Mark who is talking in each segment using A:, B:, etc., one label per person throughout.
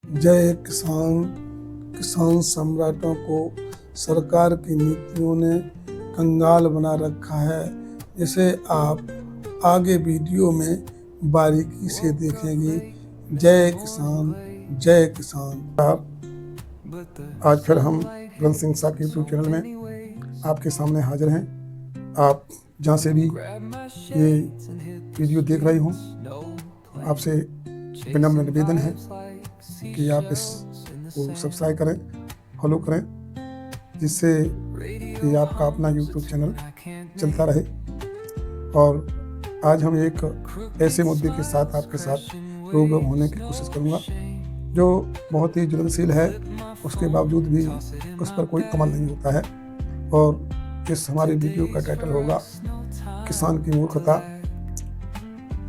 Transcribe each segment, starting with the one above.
A: जय किसान। किसान सम्राटों को सरकार की नीतियों ने कंगाल बना रखा है, जिसे आप आगे वीडियो में बारीकी से देखेंगे। जय किसान, जय किसान। आज फिर हम रन सिंह साहब के यूट्यूब चैनल में आपके सामने हाजिर हैं। आप जहाँ से भी ये वीडियो देख रहे हों, आपसे विनम्र निवेदन है कि आप इसको सब्सक्राइब करें, फॉलो करें, जिससे कि आपका अपना यूट्यूब चैनल चलता रहे। और आज हम एक ऐसे मुद्दे के साथ आपके साथ रूबरू होने की कोशिश करूंगा जो बहुत ही ज्वलनशील है, उसके बावजूद भी उस पर कोई अमल नहीं होता है। और इस हमारे वीडियो का टाइटल होगा किसान की मूर्खता।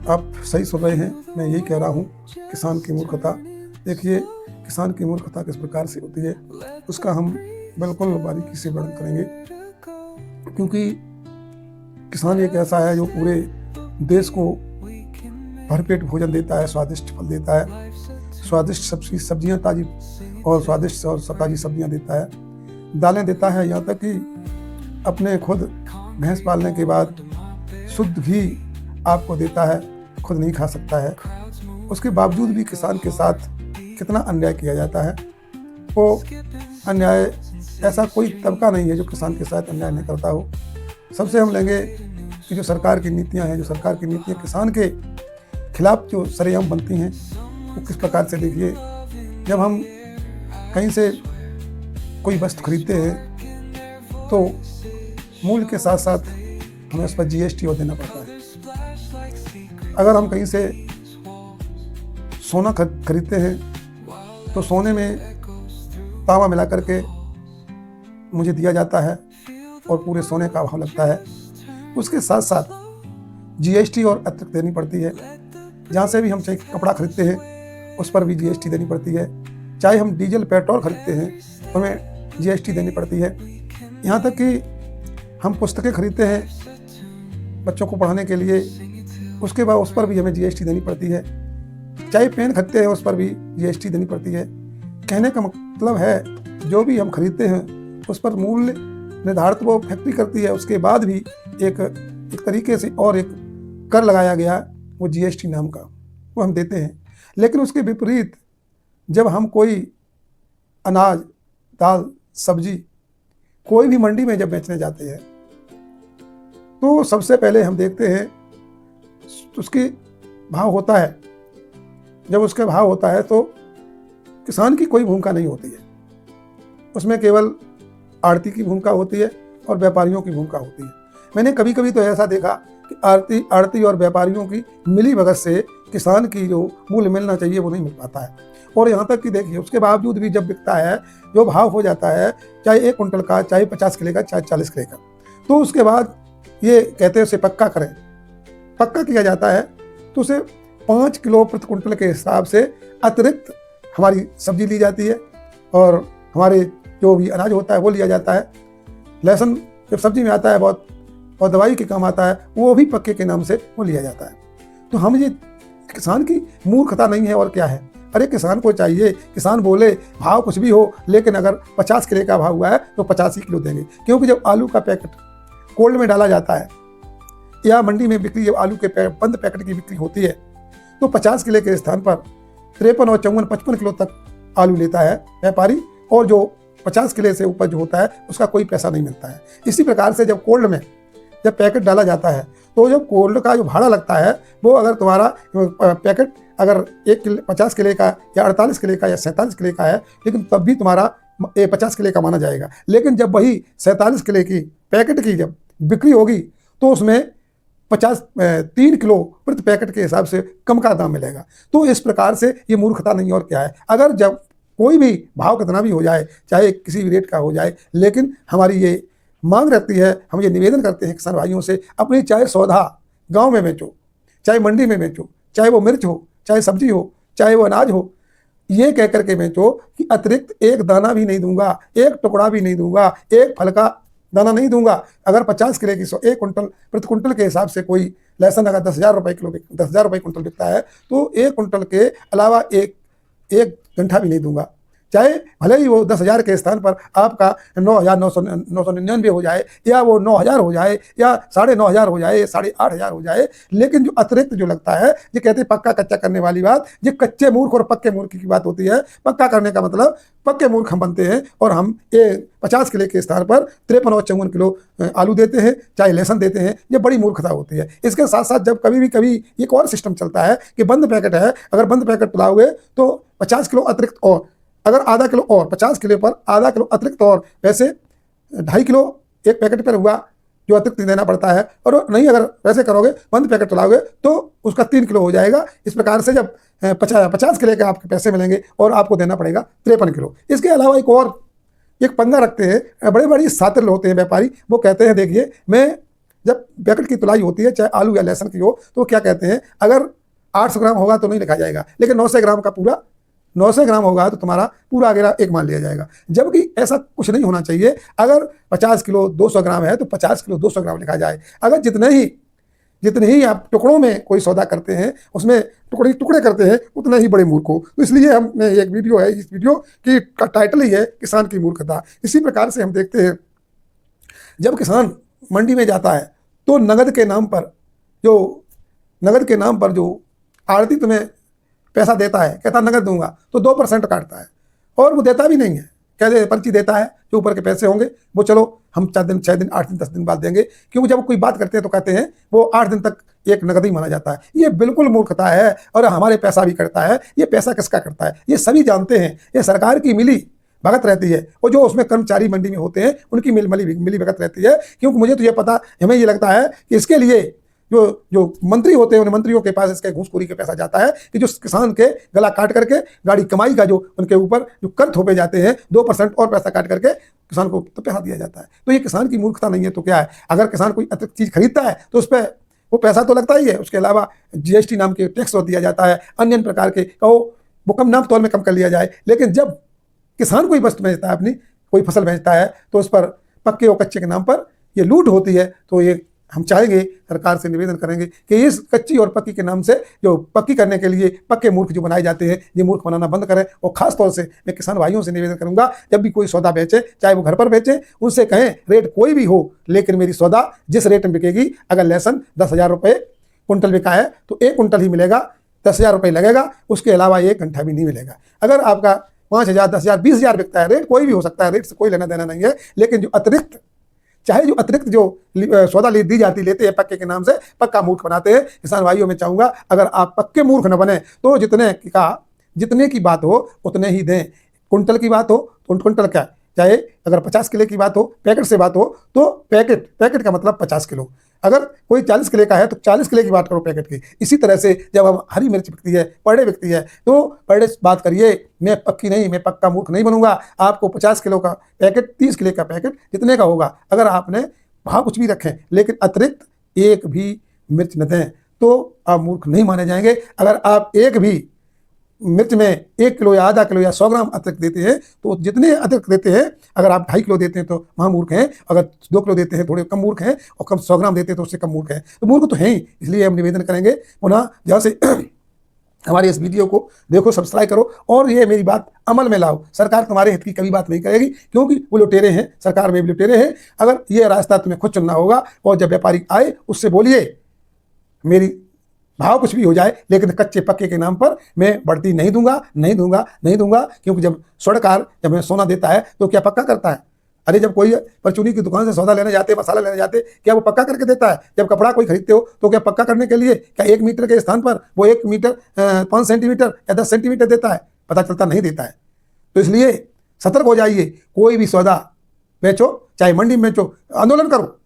A: आप सही सुन रहे हैं, मैं यही कह रहा हूँ, किसान की मूर्खता। देखिए, किसान की मूर्खता किस प्रकार से होती है उसका हम बिल्कुल बारीकी से वर्णन करेंगे, क्योंकि किसान एक ऐसा है जो पूरे देश को भरपेट भोजन देता है, स्वादिष्ट फल देता है, स्वादिष्ट सब्जियां ताजी और स्वादिष्ट और ताजी सब्जियां देता है, दालें देता है, यहाँ तक कि अपने खुद भैंस पालने के बाद शुद्ध घी आपको देता है, खुद नहीं खा सकता है। उसके बावजूद भी किसान के साथ कितना अन्याय किया जाता है। वो अन्याय, ऐसा कोई तबका नहीं है जो किसान के साथ अन्याय नहीं करता हो। सबसे हम लेंगे कि जो सरकार की नीतियां हैं, जो सरकार की नीतियां किसान के खिलाफ जो सरेआम बनती हैं, वो किस प्रकार से। देखिए, जब हम कहीं से कोई वस्तु खरीदते हैं तो मूल्य के साथ साथ हमें उस पर GST और देना पड़ता है। अगर हम कहीं से सोना खरीदते हैं तो सोने में तांबा मिला करके मुझे दिया जाता है और पूरे सोने का भाव लगता है। उसके साथ साथ GST और अतिरिक्त देनी पड़ती है। जहाँ से भी हम चाहे कपड़ा खरीदते हैं उस पर भी GST देनी पड़ती है। चाहे हम डीजल पेट्रोल खरीदते हैं हमें GST देनी पड़ती है। यहाँ तक कि हम पुस्तकें खरीदते हैं बच्चों को पढ़ाने के लिए, उसके बाद उस पर भी हमें GST देनी पड़ती है। चाहे पेन खरीदते हैं उस पर भी GST देनी पड़ती है। कहने का मतलब है, जो भी हम खरीदते हैं उस पर मूल्य निर्धारित वो फैक्ट्री करती है, उसके बाद भी एक तरीके से और एक कर लगाया गया, वो GST नाम का, वो हम देते हैं। लेकिन उसके विपरीत जब हम कोई अनाज, दाल, सब्जी कोई भी मंडी में जब बेचने जाते हैं तो सबसे पहले हम देखते हैं उसके भाव होता है। जब उसका भाव होता है तो किसान की कोई भूमिका नहीं होती है, उसमें केवल आड़ती की भूमिका होती है और व्यापारियों की भूमिका होती है। मैंने कभी कभी तो ऐसा देखा कि आड़ती और व्यापारियों की मिली भगत से किसान की जो मूल्य मिलना चाहिए वो नहीं मिल पाता है। और यहाँ तक कि देखिए, उसके बावजूद भी जब बिकता है, जो भाव हो जाता है, चाहे 1 कुंटल का, चाहे 50 किलो का, चाहे 40 किलो का, तो उसके बाद ये कहते हैं उसे पक्का करें। पक्का किया जाता है तो उसे 5 किलो प्रति कुंटल के हिसाब से अतिरिक्त हमारी सब्जी ली जाती है और हमारे जो भी अनाज होता है वो लिया जाता है। लहसुन जब सब्जी में आता है बहुत, और दवाई के काम आता है, वो भी पक्के के नाम से वो लिया जाता है। तो हम ये किसान की मूर्खता नहीं है और क्या है। अरे किसान को चाहिए, किसान बोले भाव कुछ भी हो, लेकिन अगर 50 किलो का भाव हुआ है तो 50 ही किलो देंगे। क्योंकि जब आलू का पैकेट कोल्ड में डाला जाता है या मंडी में बिक्री, जब आलू के बंद पैकेट की बिक्री होती है तो 50 किलो के स्थान पर 53 और 54, 55 किलो तक आलू लेता है व्यापारी, और जो 50 किलो से ऊपर जो होता है उसका कोई पैसा नहीं मिलता है। इसी प्रकार से जब कोल्ड में जब पैकेट डाला जाता है तो जब कोल्ड का जो भाड़ा लगता है, वो अगर तुम्हारा पैकेट अगर 50 किलो का या 48 किलो का या 47 किलो का है, लेकिन तब भी तुम्हारा 50 किलो का माना जाएगा। लेकिन जब वही 47 किलो की पैकेट की जब बिक्री होगी तो उसमें 3 किलो प्रति पैकेट के हिसाब से कम का दाम मिलेगा। तो इस प्रकार से ये मूर्खता नहीं और क्या है। अगर जब कोई भी भाव कितना भी हो जाए, चाहे किसी भी रेट का हो जाए, लेकिन हमारी ये मांग रहती है, हम ये निवेदन करते हैं किसान भाइयों से, अपनी चाहे सौदा गांव में बेचो, चाहे मंडी में बेचो, चाहे वो मिर्च हो, चाहे सब्जी हो, चाहे वो अनाज हो, ये कह करके बेचो कि अतिरिक्त एक दाना भी नहीं दूंगा, एक टुकड़ा भी नहीं दूंगा, एक फल का दाना नहीं दूंगा। अगर 50 किलो की 1 कुंटल प्रति कुंटल के हिसाब से कोई लहसुन अगर 10,000 रुपये किलो 10,000 रुपये कुंटल बिकता है, तो 1 कुंटल के अलावा एक घंटा भी नहीं दूंगा। चाहे भले ही वो 10,000 के स्थान पर आपका 9,999 हो जाए, या वो 9,000 हो जाए, या 9,500 हो जाए, 8,500 हो जाए, लेकिन जो अतिरिक्त जो लगता है, ये कहते हैं पक्का कच्चा करने वाली बात, ये कच्चे मूर्ख और पक्के मूर्ख की बात होती है। पक्का करने का मतलब पक्के मूर्ख हम बनते हैं और हम ये 50 किलो के स्थान पर 53 और 54 किलो आलू देते हैं, चाहे लहसुन देते हैं। ये बड़ी मूर्खता होती है। इसके साथ साथ जब कभी एक और सिस्टम चलता है कि बंद पैकेट है, अगर बंद पैकेट लाओगे तो 50 किलो अतिरिक्त, और अगर आधा किलो और 50 किलो पर आधा किलो अतिरिक्त, और वैसे 2.5 किलो एक पैकेट पर हुआ जो अतिरिक्त देना पड़ता है। और नहीं, अगर वैसे करोगे बंद पैकेट चलाओगे तो उसका 3 किलो हो जाएगा। इस प्रकार से जब 50 किलो के आपके पैसे मिलेंगे और आपको देना पड़ेगा 53 किलो। इसके अलावा एक पंगा रखते हैं, बड़े बड़ी सातिर होते हैं व्यापारी, वो कहते हैं देखिए, मैं जब पैकेट की तुलाई होती है चाहे आलू या लहसुन की हो, तो क्या कहते हैं, अगर 800 ग्राम होगा तो नहीं लिखा जाएगा, लेकिन 900 ग्राम का पूरा 900 ग्राम होगा तो तुम्हारा पूरा अगेरा एक मान लिया जाएगा। जबकि ऐसा कुछ नहीं होना चाहिए। अगर 50 किलो 200 ग्राम है तो 50 किलो 200 ग्राम लिखा जाए। अगर जितने ही आप टुकड़ों में कोई सौदा करते हैं, उसमें टुकड़े करते हैं, उतना ही बड़े मूर्ख हो। तो इसलिए हमने एक वीडियो है, इस वीडियो की का टाइटल ही है किसान की मूर्खता। इसी प्रकार से हम देखते हैं, जब किसान मंडी में जाता है तो नगद के नाम पर जो आड़ती तुम्हें पैसा देता है, कहता नगद दूंगा, तो 2% काटता है, और वो देता भी नहीं है। कहते पर्ची देता है, जो ऊपर के पैसे होंगे वो चलो हम 4 दिन 6 दिन 8 दिन 10 दिन बाद देंगे, क्योंकि जब कोई बात करते हैं तो कहते हैं वो 8 दिन तक एक नगद ही माना जाता है। ये बिल्कुल मूर्खता है, और हमारे पैसा भी करता है। ये पैसा किसका करता है ये सभी जानते हैं। ये सरकार की मिली भगत रहती है, और जो उसमें कर्मचारी मंडी में होते हैं उनकी मिली भगत रहती है। क्योंकि मुझे तो ये पता, हमें ये लगता है कि इसके लिए जो मंत्री होते हैं, उन मंत्रियों के पास इसके घूसखोरी के पैसा जाता है कि जो किसान के गला काट करके गाड़ी कमाई का जो उनके ऊपर जो कर थोपे जाते हैं, 2% और पैसा काट करके किसान को तो पैसा दिया जाता है। तो ये किसान की मूर्खता नहीं है तो क्या है? अगर किसान कोई अतिरिक्त चीज खरीदता है तो उस पर वो पैसा तो लगता ही है, उसके अलावा GST नाम के टैक्स दिया जाता है, अन्य प्रकार के कहो वो कम नाम तौल में कम कर लिया जाए। लेकिन जब किसान कोई वस्तु बेचता है, अपनी कोई फसल बेचता है, तो उस पर पक्के और कच्चे के नाम पर ये लूट होती है। तो ये हम चाहेंगे, सरकार से निवेदन करेंगे कि इस कच्ची और पक्की के नाम से जो पक्की करने के लिए पक्के मूर्ख जो बनाए जाते हैं, ये मूर्ख बनाना बंद करें। और खास तौर से मैं किसान भाइयों से निवेदन करूंगा, जब भी कोई सौदा बेचे, चाहे वो घर पर बेचे, उनसे कहें रेट कोई भी हो, लेकिन मेरी सौदा जिस रेट में बिकेगी, अगर लहसुन 10,000 रुपये कुंटल बिका है तो 1 कुंटल ही मिलेगा, 10,000 रुपये लगेगा, उसके अलावा 1 घंटा भी नहीं मिलेगा। अगर आपका 5,000 10,000 20,000 बिकता है, रेट कोई भी हो सकता है, रेट से कोई लेना देना नहीं है। लेकिन जो अतिरिक्त सौदा दी जाती लेते हैं पक्के के नाम से, पक्का मूर्ख बनाते हैं। किसान भाइयों में चाहूंगा, अगर आप पक्के मूर्ख न बने तो जितने की बात हो उतने ही दें। कुंटल की बात हो तो कुंटल क्या, चाहे अगर 50 किलो की बात हो, पैकेट से बात हो तो पैकेट का मतलब 50 किलो। अगर कोई 40 किलो का है तो 40 किलो की बात करो पैकेट की। इसी तरह से जब हम हरी मिर्च बिकती है, पर डे बिकती है, तो पर डे बात करिए। मैं पक्की नहीं, मैं पक्का मूर्ख नहीं बनूंगा। आपको 50 किलो का पैकेट, 30 किलो का पैकेट जितने का होगा, अगर आपने भाव कुछ भी रखें लेकिन अतिरिक्त एक भी मिर्च न दें तो आप मूर्ख नहीं माने जाएंगे। अगर आप एक भी मिर्च में 1 किलो या आधा किलो या 100 ग्राम अतिरिक्त देते हैं, तो जितने अतिरिक्त देते हैं, अगर आप 2.5 किलो देते हैं तो महामूर्ख हैं, अगर 2 किलो देते हैं थोड़े कम मूर्ख हैं, और कम 100 ग्राम देते हैं तो उससे कम मूर्ख हैं। तो मूर्ख तो हैं ही। इसलिए हम निवेदन करेंगे पुनः, जहाँ से हमारे इस वीडियो को देखो, सब्सक्राइब करो और ये मेरी बात अमल में लाओ। सरकार तुम्हारे हित की कभी बात नहीं करेगी, क्योंकि वो लुटेरे हैं, सरकार में भी लुटेरे हैं। अगर ये रास्ता तुम्हें खुद चुनना होगा, और जब व्यापारी आए उससे बोलिए मेरी भाव कुछ भी हो जाए, लेकिन कच्चे पक्के के नाम पर मैं बढ़ती नहीं दूंगा। क्योंकि जब स्वर्णकार जब मैं सोना देता है तो क्या पक्का करता है? अरे जब कोई परचूनी की दुकान से सौदा लेने जाते, मसाला लेने जाते, क्या वो पक्का करके देता है? जब कपड़ा कोई खरीदते हो तो क्या पक्का करने के लिए क्या 1 मीटर के स्थान पर वो 1 मीटर 5 सेंटीमीटर या 10 सेंटीमीटर देता है? पता चलता नहीं देता है। तो इसलिए सतर्क हो जाइए। कोई भी सौदा बेचो, चाहे मंडी में बेचो, आंदोलन करो,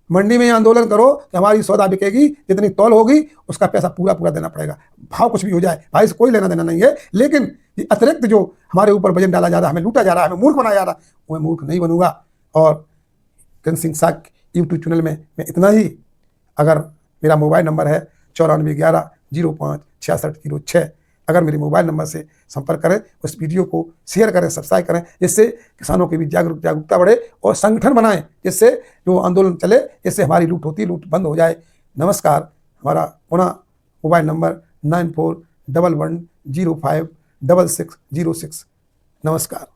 A: मंडी में आंदोलन करो कि हमारी सौदा बिकेगी, जितनी तौल होगी उसका पैसा पूरा देना पड़ेगा। भाव कुछ भी हो जाए, भाई से कोई लेना देना नहीं है। लेकिन ये अतिरिक्त जो हमारे ऊपर वजन डाला जा रहा है, हमें लूटा जा रहा है, हमें मूर्ख बनाया जा रहा है, वो मैं मूर्ख नहीं बनूंगा। और कृष्ण सिंह साग यूट्यूब चैनल में मैं इतना ही। अगर मेरा मोबाइल नंबर है 9411 05 6606, अगर मेरे मोबाइल नंबर से संपर्क करें, उस वीडियो को शेयर करें, सब्सक्राइब करें, जिससे किसानों की भी जागरूकता बढ़े और संगठन बनाएं, जिससे जो आंदोलन चले, जिससे हमारी लूट बंद हो जाए। नमस्कार। हमारा पुनः मोबाइल नंबर 941105 6606। नमस्कार।